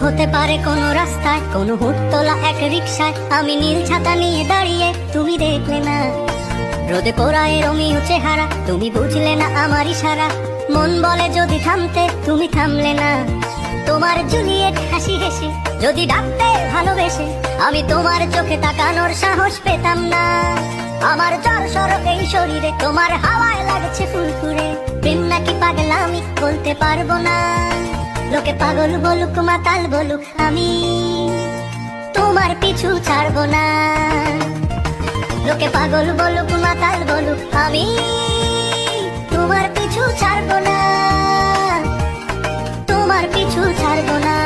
হতে পারে কোনো রাস্তায়, কোনো হুটতোলা এক রিকশায় আমি নীল ছাতা নিয়ে দাঁড়িয়ে, তুমি দেখলে না। রোদে পোড়ায় রোমিও চেহারা, তুমি বুঝলে না আমার ইশারা। মন বলে যদি থামতে, তুমি থামলে না। তোমার জুলিয়েট হাসি হেসে যদি ডাকতে ভালোবেসে, আমি তোমার চোখে তাকানোর সাহস পেতাম না। আমার জ্বর সরক এই শরীরে, তোমার হাওয়ায় লাগছে ফুরফুরে। প্রেম নাকি পাগলামি বলতে পারবো না। লোকে পাগল বলুক মাতাল বলুক, আমি তোমার পিছু ছাড়বো না। লোকে পাগল বলুক মাতাল বলুক, আমি তোমার পিছু ছাড়বো না, তোমার পিছু ছাড়বো না।